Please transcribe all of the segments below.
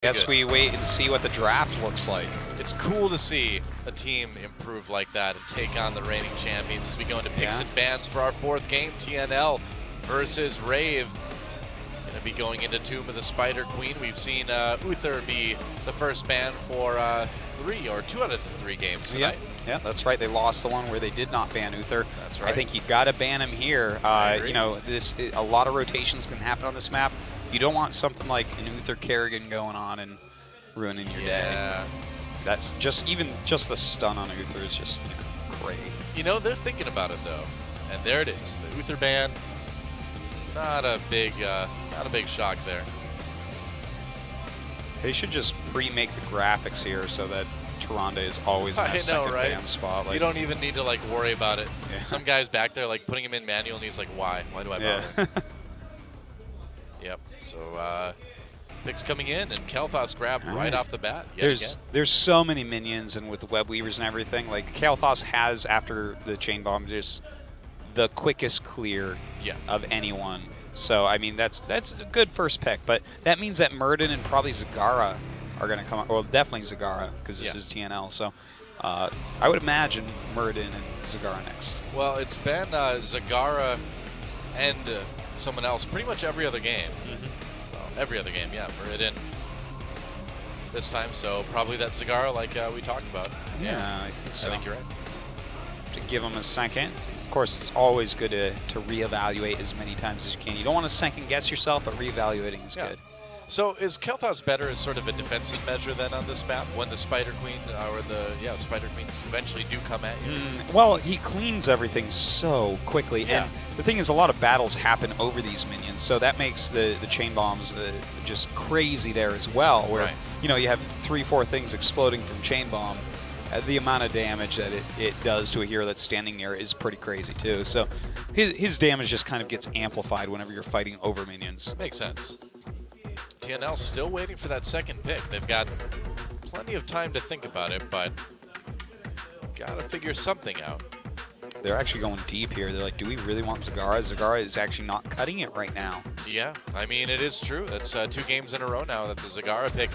Guess we wait and see what the draft looks like. It's cool to see a team improve like that and take on the reigning champions as we go into picks and bans for our fourth game. TNL versus RAVE. Going to be going into Tomb of the Spider Queen. We've seen Uther be the first ban for 2 out of the 3 games tonight. Yeah, that's right. They lost the one where they did not ban Uther. That's right. I think you've got to ban him here. You know, a lot of rotations can happen on this map. You don't want something like an Uther Kerrigan going on and ruining your day. That's just the stun on Uther is just great. You know, they're thinking about it though, and there it is. The Uther ban. Not a big shock there. They should just pre-make the graphics here so that Tyrande is always in that second ban spot. Like, you don't even need to like worry about it. Yeah. Some guy's back there like putting him in manual, and he's like, "Why? Why do I bother?" Yep. So picks coming in, and Kael'thas grabbed right off the bat. There's so many minions, and with the web weavers and everything, like Kael'thas has after the chain bomb just the quickest clear of anyone. So I mean that's a good first pick, but that means that Murden and probably Zagara are going to come up. Well, definitely Zagara because this is TNL. So I would imagine Murden and Zagara next. Well, it's been Zagara and someone else pretty much every other game. Well, every other game, yeah. Murden this time, so probably that Zagara like we talked about. Yeah, I think so. I think you're right. To give him a second. Of course, it's always good to reevaluate as many times as you can. You don't want to second guess yourself, but reevaluating is good. So is Kael'thas better as sort of a defensive measure then on this map when the Spider Queen or the Spider Queens eventually do come at you? Well, he cleans everything so quickly, and the thing is, a lot of battles happen over these minions, so that makes the chain bombs just crazy there as well. Where you know you have 3-4 things exploding from chain bomb. The amount of damage that it does to a hero that's standing near is pretty crazy too. So his damage just kind of gets amplified whenever you're fighting over minions. Makes sense. TNL still waiting for that second pick. They've got plenty of time to think about it, but gotta figure something out. They're actually going deep here. They're like, do we really want Zagara? Zagara is actually not cutting it right now. Yeah, I mean, it is true. That's 2 games in a row now that the Zagara pick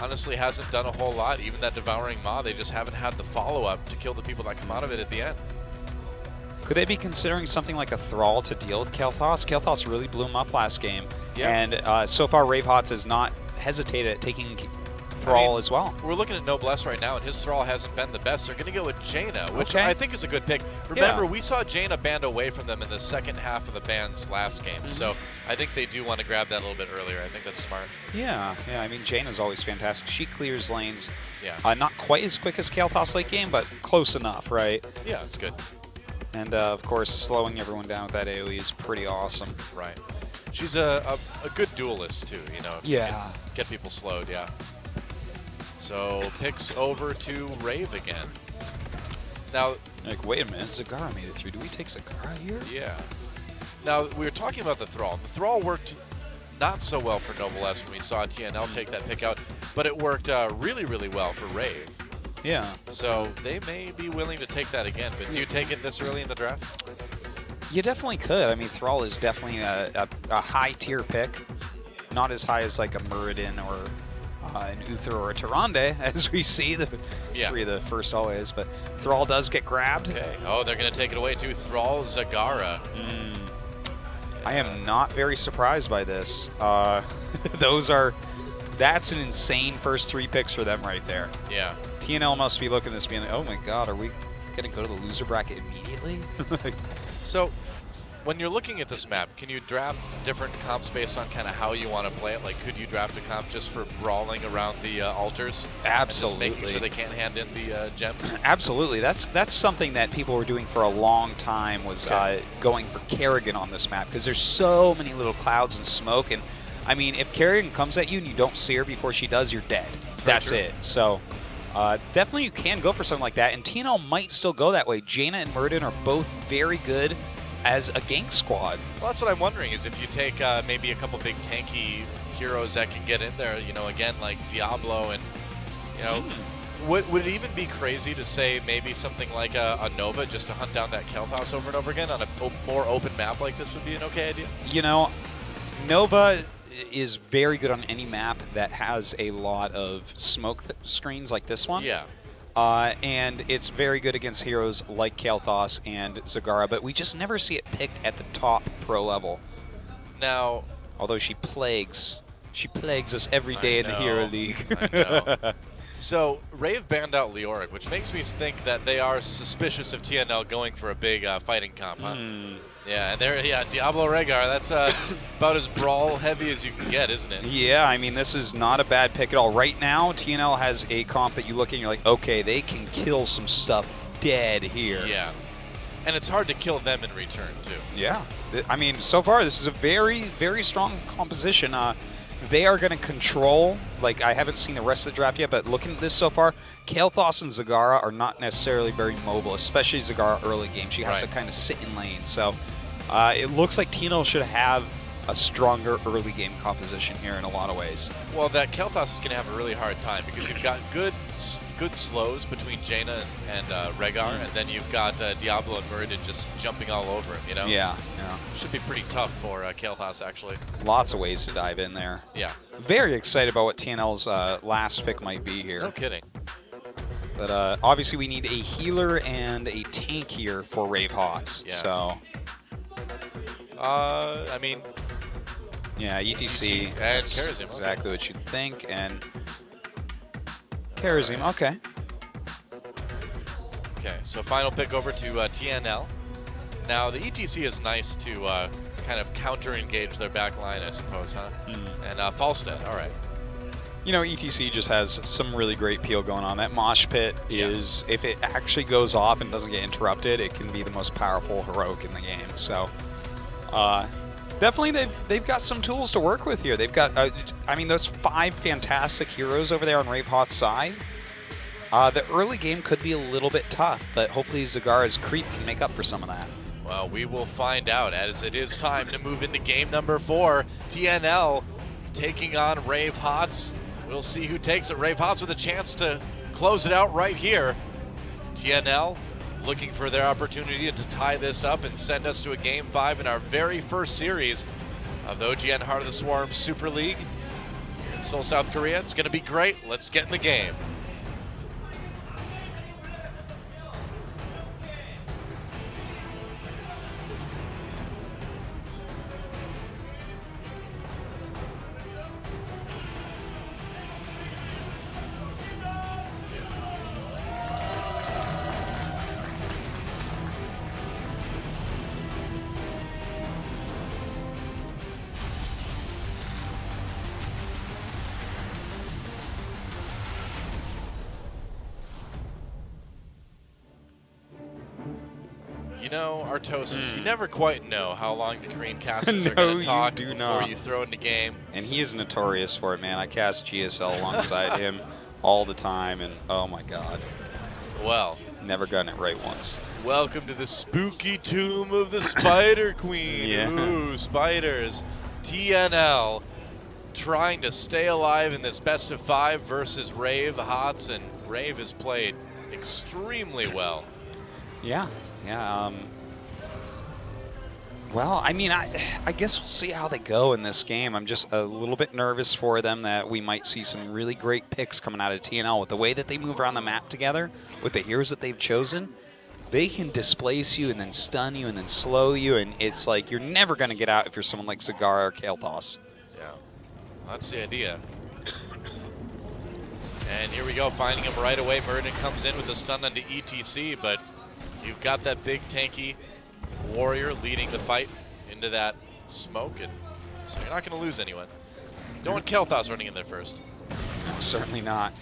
honestly hasn't done a whole lot. Even that Devouring Maw, they just haven't had the follow-up to kill the people that come out of it at the end. Could they be considering something like a Thrall to deal with Kael'thas? Kael'thas really blew him up last game. And so far RaveHots has not hesitated at taking Thrall as well. We're looking at Noblesse right now, and his Thrall hasn't been the best. They're going to go with Jaina, which I think is a good pick. Remember, we saw Jaina banned away from them in the second half of the bans last game, so I think they do want to grab that a little bit earlier. I think that's smart. Yeah, I mean, Jaina's always fantastic. She clears lanes. Not quite as quick as Kael'thas late game, but close enough, right? Yeah, it's good. And, of course, slowing everyone down with that AoE is pretty awesome. Right. She's a good duelist, too, you know. If you can get people slowed, So, picks over to RAVE again. Now, like, wait a minute, Zagara made it through. Do we take Zagara here? Yeah. Now, we were talking about the Thrall. The Thrall worked not so well for Noblesse when we saw TNL take that pick out, but it worked really, really well for RAVE. Yeah. So, they may be willing to take that again, but do you take it this early in the draft? You definitely could. I mean, Thrall is definitely a high-tier pick. Not as high as, like, a Muradin or an Uther or a Tyrande, as we see, the 3 of the first always, but Thrall does get grabbed. Okay. Oh, they're going to take it away too. Thrall, Zagara. I am not very surprised by this. That's an insane first 3 picks for them right there. Yeah. TNL must be looking at this being like, oh my god, are we going to go to the loser bracket immediately? So, when you're looking at this map, can you draft different comps based on kind of how you want to play it? Like, could you draft a comp just for brawling around the altars? Absolutely. And just making sure they can't hand in the gems? Absolutely. That's something that people were doing for a long time was going for Kerrigan on this map because there's so many little clouds and smoke. And, I mean, if Kerrigan comes at you and you don't see her before she does, you're dead. That's it. So, definitely you can go for something like that. And TNL might still go that way. Jaina and Murden are both very good as a gank squad. Well, that's what I'm wondering is if you take maybe a couple big tanky heroes that can get in there, you know, again, like Diablo and, you know, would it even be crazy to say maybe something like a Nova just to hunt down that Kael'thas over and over again on a more open map like this would be an okay idea? You know, Nova is very good on any map that has a lot of smoke screens like this one. Yeah. And it's very good against heroes like Kael'thas and Zagara, but we just never see it picked at the top pro level. Now, although she plagues us every day in the Hero League. I know. So, RAVE banned out Leoric, which makes me think that they are suspicious of TNL going for a big fighting comp, huh? Yeah, and Diablo Rhaegar, that's about as brawl heavy as you can get, isn't it? Yeah, I mean, this is not a bad pick at all. Right now, TNL has a comp that you look at and you're like, okay, they can kill some stuff dead here. Yeah. And it's hard to kill them in return, too. Yeah. I mean, so far, this is a very, very strong composition. They are going to control, like, I haven't seen the rest of the draft yet, but looking at this so far, Kael'thas and Zagara are not necessarily very mobile, especially Zagara early game. She has to kind of sit in lane. So it looks like TNL should have a stronger early game composition here in a lot of ways. Well, that Kael'thas is going to have a really hard time because you've got good slows between Jaina and Rhaegar, and then you've got Diablo and Muradin just jumping all over him, you know? Yeah. Should be pretty tough for Kael'thas, actually. Lots of ways to dive in there. Yeah. Very excited about what TNL's last pick might be here. No kidding. But obviously we need a healer and a tank here for RAVE HOTS. Yeah. So. I mean. Yeah, ETC. And Karazim. Exactly what you'd think. And Karazim, okay. Okay, so final pick over to TNL. Now, the ETC is nice to kind of counter-engage their back line, I suppose, huh? And Falstead, all right. You know, ETC just has some really great peel going on. That mosh pit is, if it actually goes off and doesn't get interrupted, it can be the most powerful heroic in the game. So, definitely they've got some tools to work with here. They've got, I mean, those 5 fantastic heroes over there on RAVE HOTS side. The early game could be a little bit tough, but hopefully Zagara's creep can make up for some of that. Well, we will find out as it is time to move into game number 4. TNL taking on RAVE HOTS. We'll see who takes it. RAVE HOTS with a chance to close it out right here. TNL looking for their opportunity to tie this up and send us to a game 5 in our very first series of the OGN Heart of the Swarm Super League in Seoul, South Korea. It's going to be great. Let's get in the game. You know, Artosis, you never quite know how long the Korean casters are going to talk before you throw in the game. And he is notorious for it, man. I cast GSL alongside him all the time, and oh my god. Well. Never gotten it right once. Welcome to the spooky tomb of the Spider Queen. Yeah. Ooh, spiders. TNL trying to stay alive in this best of 5 versus RAVE HOTS, and RAVE has played extremely well. Yeah. Yeah, well, I mean, I guess we'll see how they go in this game. I'm just a little bit nervous for them that we might see some really great picks coming out of TNL. With the way that they move around the map together, with the heroes that they've chosen, they can displace you and then stun you and then slow you, and it's like you're never going to get out if you're someone like Zagara or Kael'thas. Yeah, that's the idea. And here we go, finding him right away. Muradin comes in with a stun onto ETC, but you've got that big tanky warrior leading the fight into that smoke, and so you're not going to lose anyone. Don't want Kael'thas running in there first. No, certainly not.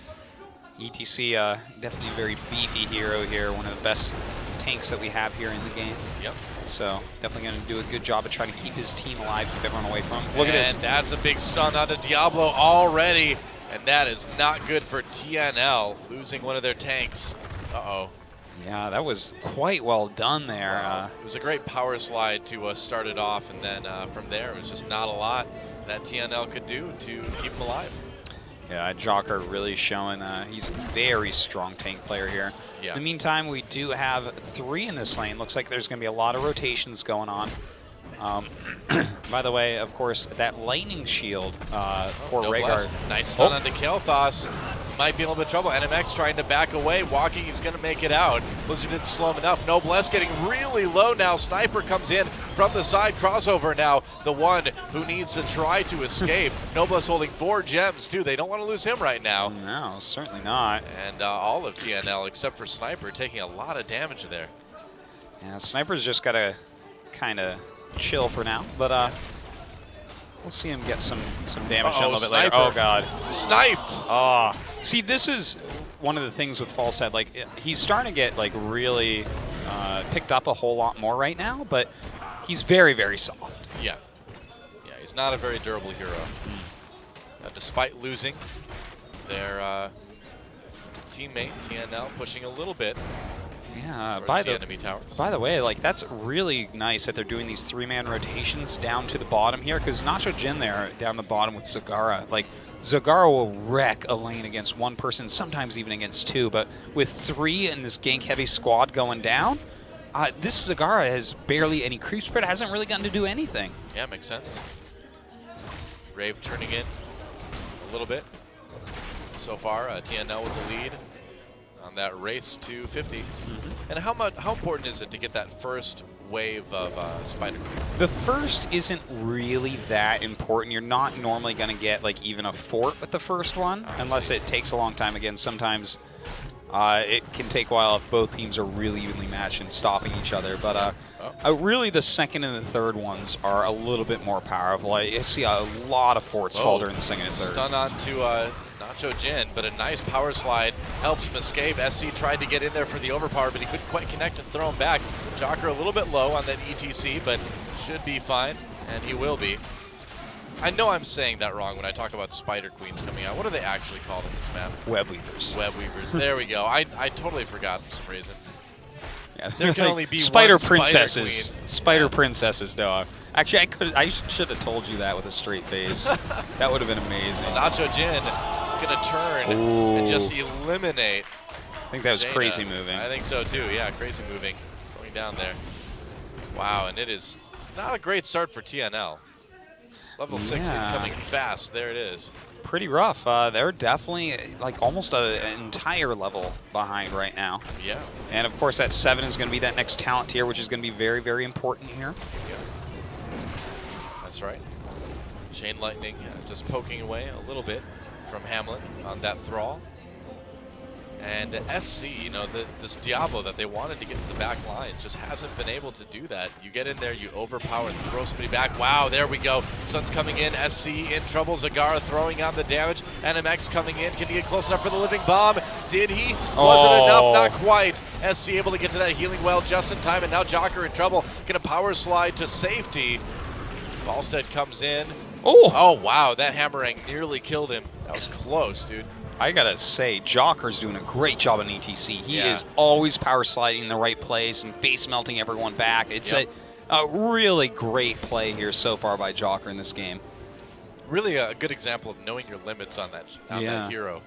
ETC, definitely a very beefy hero here, one of the best tanks that we have here in the game. Yep. So definitely going to do a good job of trying to keep his team alive, keep everyone away from him. Look at this. And that's a big stun onto Diablo already, and that is not good for TNL, losing one of their tanks. Uh-oh. Yeah, that was quite well done there. Wow. It was a great power slide to start it off, and then from there, it was just not a lot that TNL could do to keep him alive. Yeah, Jocker really showing he's a very strong tank player here. Yeah. In the meantime, we do have 3 in this lane. Looks like there's going to be a lot of rotations going on. By the way, of course, that lightning shield for Noblesse. Rhaegar. Nice stun onto Kael'thas. He might be in a little bit of trouble. NMX trying to back away. Walking, he's going to make it out. Blizzard didn't slow him enough. Noblesse getting really low now. Sniper comes in from the side. Crossover now. The one who needs to try to escape. Noblesse holding 4 gems, too. They don't want to lose him right now. No, certainly not. And all of TNL, except for Sniper, taking a lot of damage there. Yeah, Sniper's just got to kind of chill for now, but we'll see him get some damage done a little bit later. Oh, God. Sniped! Oh. See, this is one of the things with Falstad. Like, he's starting to get, like, really picked up a whole lot more right now, but he's very, very soft. Yeah. Yeah, he's not a very durable hero. Despite losing their teammate, TNL, pushing a little bit. Yeah, by the way, like, that's really nice that they're doing these 3-man rotations down to the bottom here, because Nacho Jin there down the bottom with Zagara, like, Zagara will wreck a lane against 1 person, sometimes even against 2, but with 3 in this gank-heavy squad going down, this Zagara has barely any creep spread, hasn't really gotten to do anything. Yeah, makes sense. RAVE turning in a little bit. So far, TNL with the lead on that race to 50. And how important is it to get that first wave of Spider Queens? The first isn't really that important. You're not normally going to get like even a fort with the first one, unless it takes a long time. Again, sometimes it can take a while if both teams are really evenly matched and stopping each other. But really the second and the third ones are a little bit more powerful. I see a lot of forts fall during the second and third. Stun onto Nacho Jin, but a nice power slide helps him escape. SC tried to get in there for the overpower, but he couldn't quite connect and throw him back. Jocker a little bit low on that ETC, but should be fine, and he will be. I know I'm saying that wrong when I talk about Spider Queens coming out. What are they actually called in this map? Web Weavers. Web Weavers. There we go. I totally forgot for some reason. Yeah, there can only be Spider one Princesses. Spider Queen. Spider Princesses, dog. Actually, I should have told you that with a straight face. That would have been amazing. Nacho Jin gonna turn and just eliminate. I think that was Jaina. crazy moving. I think so too. Yeah, crazy moving. Going down there. Wow, and it is not a great start for TNL. Level 6 coming fast. There it is. Pretty rough. They're definitely like almost an entire level behind right now. Yeah. And of course that 7 is going to be that next talent tier, which is going to be very, very important here. Yeah. That's right. Chain Lightning just poking away a little bit from Hamlet on that Thrall. And SC, you know, this Diablo that they wanted to get to the back lines just hasn't been able to do that. You get in there, you overpower and throw somebody back. Wow, there we go. Sun's coming in, SC in trouble. Zagara throwing on the damage. NMX coming in. Can he get close enough for the living bomb? Did he? Was it enough? Not quite. SC able to get to that healing well just in time, and now Jocker in trouble. Gonna power slide to safety. Falstad comes in. Oh, wow, that Hammerang nearly killed him. That was close, dude. I gotta say, Jocker's doing a great job in ETC. He is always power sliding in the right place and face melting everyone back. It's a really great play here so far by Jocker in this game. Really a good example of knowing your limits on that hero.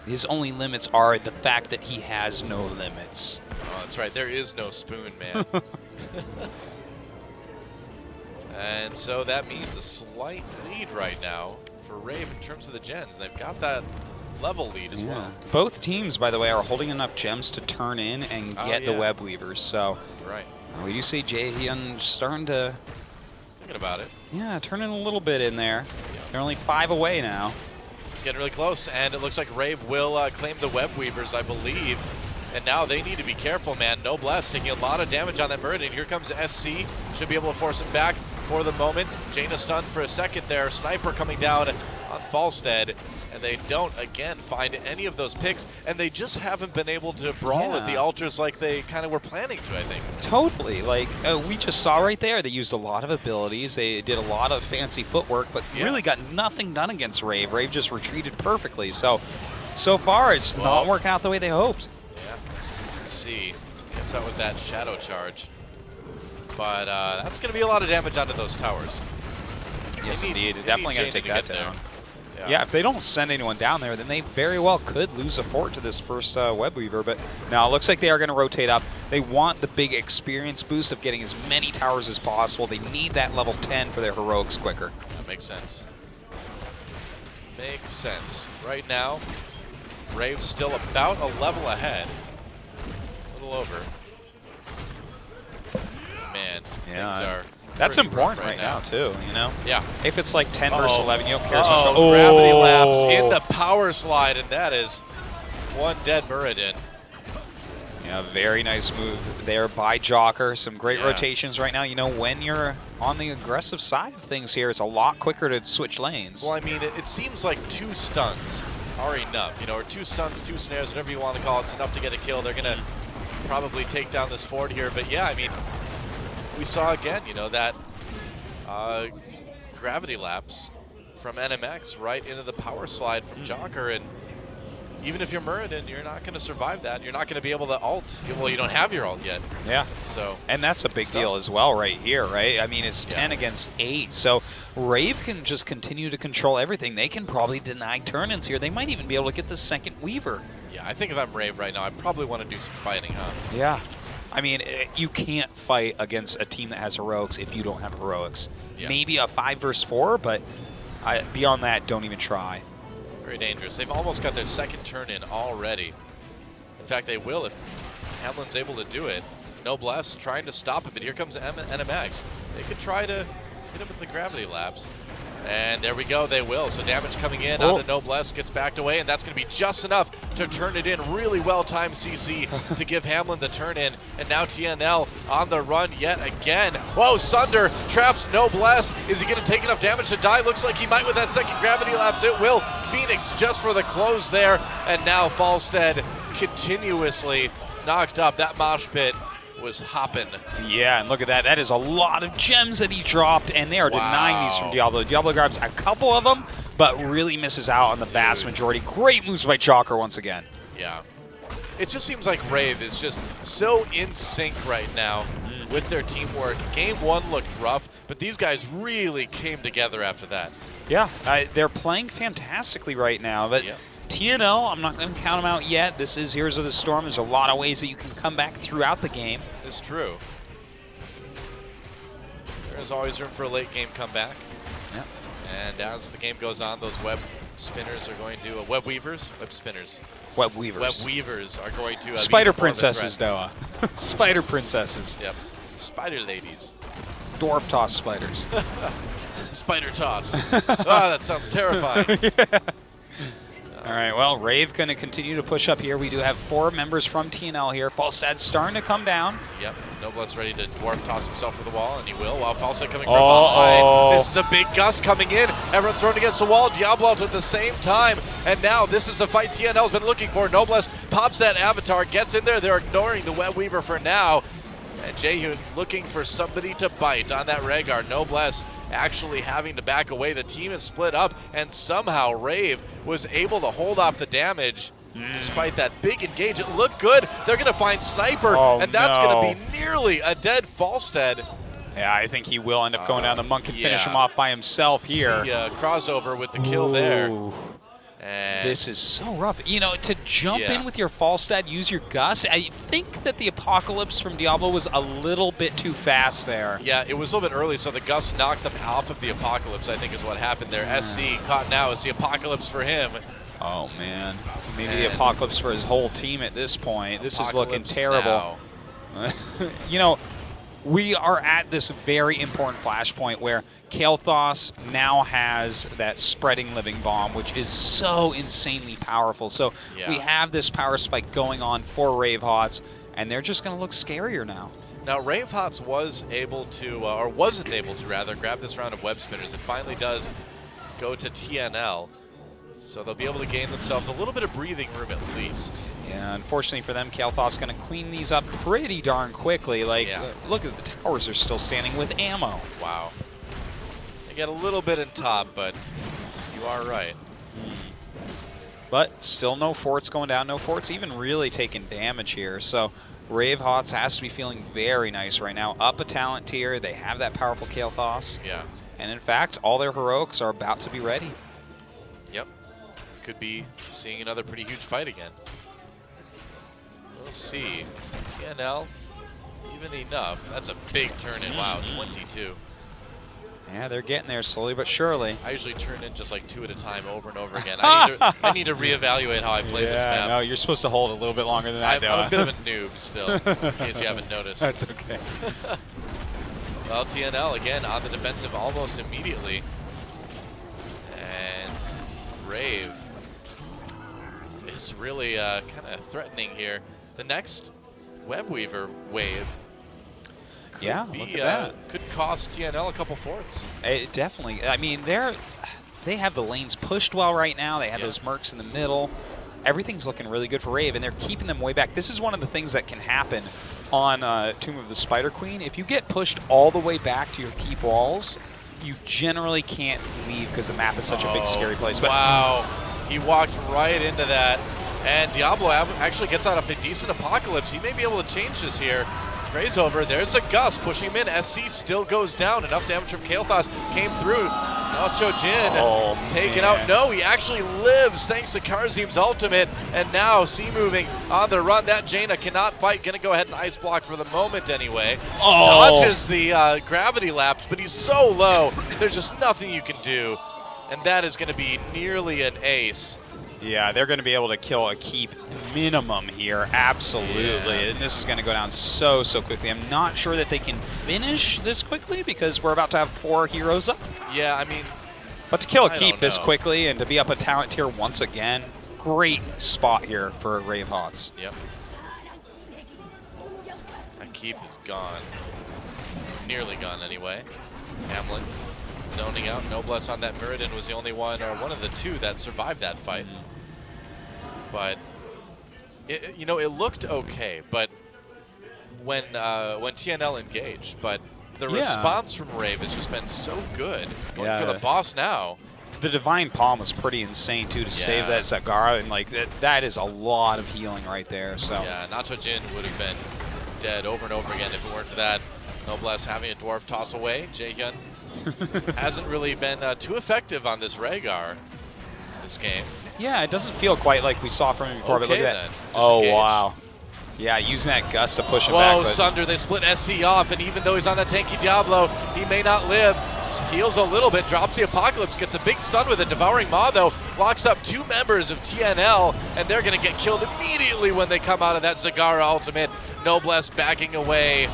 His only limits are the fact that he has no limits. Oh, that's right. There is no spoon, man. And so that means a slight lead right now for RAVE in terms of the gens. They've got that level lead as well. Both teams, by the way, are holding enough gems to turn in and get the Web Weavers. So, we do see Jaehyun starting to... Thinking about it. Yeah, turning a little bit in there. They're only 5 away now. It's getting really close, and it looks like RAVE will claim the Web Weavers, I believe. And now they need to be careful, man. Noblesse taking a lot of damage on that Meridian. Here comes SC. Should be able to force him back for the moment. Jaina stunned for a second there. Sniper coming down on Falstad. And they don't, again, find any of those picks. And they just haven't been able to brawl at the altars like they kind of were planning to, I think. Totally. Like, we just saw right there, they used a lot of abilities. They did a lot of fancy footwork, but really got nothing done against RAVE. RAVE just retreated perfectly. So far, it's not working out the way they hoped. Let's see. Gets out with that shadow charge. But that's going to be a lot of damage onto those towers. Yes, indeed. Definitely going to take that down. Yeah, if they don't send anyone down there, then they very well could lose a fort to this first Web Weaver. But now it looks like they are going to rotate up. They want the big experience boost of getting as many towers as possible. They need that level 10 for their heroics quicker. That makes sense. Makes sense. Right now, RAVE's still about a level ahead. A little over. Man, things are that's important right now, too, you know? Yeah. If it's like 10 versus 11, you don't care. Gravity Lapse in the power slide, and that is one dead Muradin. Yeah, very nice move there by Jocker. Some great rotations right now. You know, when you're on the aggressive side of things here, it's a lot quicker to switch lanes. Well, I mean, it seems like 2 stuns are enough, you know, or 2 stuns, 2 snares, whatever you want to call it. It's enough to get a kill. They're going to probably take down this fort here. But yeah, I mean, we saw again, you know, that Gravity Lapse from NMX right into the power slide from Jocker. And even if you're Muradin, you're not going to survive that. You're not going to be able to ult. Well, you don't have your ult yet. Yeah. So. And that's a big deal as well right here, right? I mean, it's 10 against 8. So RAVE can just continue to control everything. They can probably deny turn-ins here. They might even be able to get the second Weaver. Yeah, I think if I'm RAVE right now, I probably want to do some fighting, huh? Yeah. I mean, you can't fight against a team that has heroics if you don't have heroics. Yeah. Maybe a 5 versus 4, but beyond that, don't even try. Very dangerous. They've almost got their second turn in already. In fact, they will if Hamlin's able to do it. Noblesse trying to stop it, but here comes NMX. They could try to hit him with the Gravity Lapse. And there we go, they will. So damage coming in onto Noblesse, gets backed away, and that's going to be just enough to turn it in. Really well-timed CC to give Hamlin the turn in. And now TNL on the run yet again. Whoa, Sunder traps Noblesse. Is he going to take enough damage to die? Looks like he might with that second Gravity Lapse. It will. Phoenix just for the close there. And now Falstead continuously knocked up. That mosh pit was hopping. Yeah, and look at that. That is a lot of gems that he dropped, and they are denying these from Diablo. Diablo grabs a couple of them, but really misses out on the vast majority. Great moves by Jocker once again. Yeah. It just seems like RAVE is just so in sync right now with their teamwork. Game 1 looked rough, but these guys really came together after that. Yeah, they're playing fantastically right now, but TNL, I'm not going to count them out yet. This is Heroes of the Storm. There's a lot of ways that you can come back throughout the game. It's true. There's always room for a late game comeback. Yeah. And as the game goes on, those web spinners are going to web weavers, web spinners. Web weavers. Web weavers are going to Spider Princesses, Noah. Spider Princesses. Yep. Spider ladies. Dwarf toss spiders. Spider toss. Oh, that sounds terrifying. All right, well, RAVE going to continue to push up here. We do have 4 members from TNL here. Falstad's starting to come down. Yep, Noblesse ready to dwarf toss himself for the wall, and he will, while Falstad coming from behind. This is a big gust coming in. Everyone thrown against the wall. Diablo out at the same time. And now this is the fight TNL's been looking for. Noblesse pops that avatar, gets in there. They're ignoring the Web Weaver for now. And Jaehoon looking for somebody to bite on that Rhaegar. Noblesse actually having to back away. The team is split up, and somehow RAVE was able to hold off the damage despite that big engage. It looked good. They're going to find Sniper, and that's going to be nearly a dead Falstead. Yeah, I think he will end up going down. The Monk can finish him off by himself here. See, crossover with the kill there. And this is so rough. You know, to jump in with your Falstad, use your Gus. I think that the Apocalypse from Diablo was a little bit too fast there. Yeah, it was a little bit early, so the Gus knocked them off of the Apocalypse, I think is what happened there. SC caught now. It's the Apocalypse for him. Oh, man. Maybe the Apocalypse for his whole team at this point. This is looking terrible. You know, we are at this very important flashpoint where Kael'thas now has that spreading living bomb, which is so insanely powerful. So we have this power spike going on for RaveHots, and they're just going to look scarier now. Now, RaveHots was able to, or wasn't able to rather, grab this round of web spinners. It finally does go to TNL. So they'll be able to gain themselves a little bit of breathing room at least. Yeah, unfortunately for them, Kael'thas going to clean these up pretty darn quickly. Like, look at the towers are still standing with ammo. Wow. They get a little bit in top, but you are right. But still no forts going down, no forts even really taking damage here. So RaveHots has to be feeling very nice right now. Up a talent tier, they have that powerful Kael'thas. Yeah. And in fact, all their heroics are about to be ready. Yep. could be seeing another pretty huge fight again. We'll see. TNL, even enough. That's a big turn in. Wow, 22. Yeah, they're getting there slowly but surely. I usually turn in just like 2 at a time over and over again. I need to reevaluate how I play this map. No, you're supposed to hold a little bit longer than that. I'm a bit of a noob still, in case you haven't noticed. That's okay. Well, TNL again on the defensive almost immediately. And RAVE is really kind of threatening here. The next Webweaver wave could look at that. Could cost TNL a couple forts. It definitely. I mean, they have the lanes pushed well right now. They have those mercs in the middle. Everything's looking really good for RAVE, and they're keeping them way back. This is one of the things that can happen on Tomb of the Spider Queen. If you get pushed all the way back to your keep walls, you generally can't leave because the map is such a big, scary place. But wow, he walked right into that. And Diablo actually gets out of a decent apocalypse. He may be able to change this here. Gray's over. There's a Gus pushing him in. SC still goes down. Enough damage from Kael'thas came through. Nacho Jin taken out. No, he actually lives thanks to Karzim's ultimate. And now C moving on the run. That Jaina cannot fight. Going to go ahead and ice block for the moment anyway. Dodges the gravity lapse, but he's so low. There's just nothing you can do. And that is going to be nearly an ace. Yeah, they're going to be able to kill a keep minimum here, absolutely. And this is going to go down so quickly. I'm not sure that they can finish this quickly because we're about to have 4 heroes up. Yeah, I mean... But to kill a keep this quickly and to be up a talent tier once again, great spot here for RAVE HOTS. Yep. That keep is gone. Nearly gone anyway. Hamlin zoning out. Noblesse on that Muradin was the only one, or one of the 2 that survived that fight. But it looked okay. But when TNL engaged, but the response from RAVE has just been so good. Going for the boss now. The Divine Palm was pretty insane too to save that Zagara, and like that is a lot of healing right there. So yeah, Nacho Jin would have been dead over and over again if it weren't for that. Noblesse having a dwarf toss away. Jaehyun hasn't really been too effective on this Rhaegar this game. Yeah, it doesn't feel quite like we saw from him before, but look at that. Then. Oh, wow. Yeah, using that gust to push him back. Whoa, Sunder, they split SC off, and even though he's on that tanky Diablo, he may not live. Heals a little bit, drops the Apocalypse, gets a big stun with it. Devouring Maw, though, locks up 2 members of TNL, and they're going to get killed immediately when they come out of that Zagara ultimate. Noblesse backing away.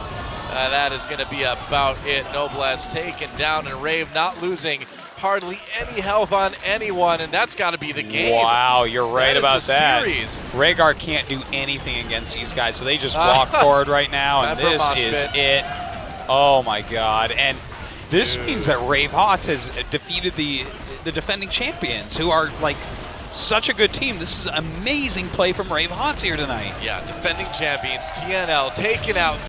That is going to be about it. Noblesse taken down, and RAVE not losing hardly any health on anyone, and that's got to be the game. Wow, you're right about that. Series. Rhaegar can't do anything against these guys, so they just walk forward right now, and this is it. Oh my God! And this means that RAVE HOTS has defeated the defending champions, who are like such a good team. This is amazing play from RAVE HOTS here tonight. Yeah, defending champions TNL taking out